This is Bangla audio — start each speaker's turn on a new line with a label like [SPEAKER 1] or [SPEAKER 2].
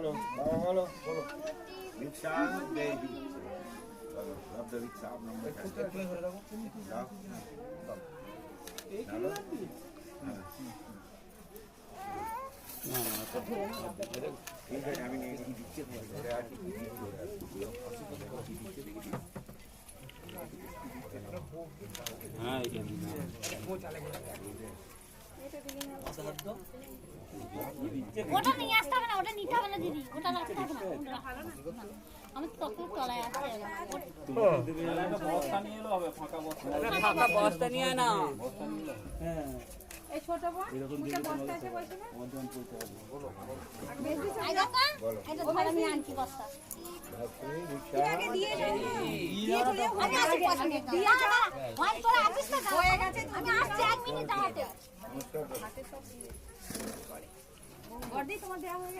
[SPEAKER 1] বলো বাবা বলো বলো রিক্সা দে চলো রব দে রিক্সা আপ নম্বর একটু ধরে রাখো দাও এই কি লাগবে না না তো ঠিক আছে আমি নিয়ে দিচ্ছি ধরে আছি হ্যাঁ এটা ও চলে গেল
[SPEAKER 2] ওটা নিয়ে আসতে হবে না, ওটা নিতে হবে না দিদি, ওটা রাখতে হবে না, আমি তো তখন তলায় আসতে
[SPEAKER 1] বস্তা নিয়ে এলো হবে ফাঁকা
[SPEAKER 3] বস্তা নিয়ে না
[SPEAKER 1] হ্যাঁ
[SPEAKER 4] এই ছোট বোন দুটো বস্তা আছে কইছো না
[SPEAKER 1] ওজন করতে হবে বলো
[SPEAKER 2] আই কাকা এটা ধরে আমি আনছি বস্তা
[SPEAKER 4] আগে দিয়ে যাও দিয়ে চলে
[SPEAKER 2] আমি আসি পয়সা নিয়ে দিয়ে না ভাই তোরা আসিস না হয়ে গেছে আমি আসছি 1 মিনিট দাঁড়াতে
[SPEAKER 4] হাতে সব দিয়ে বর্দি তোমার দেয়া হয়ে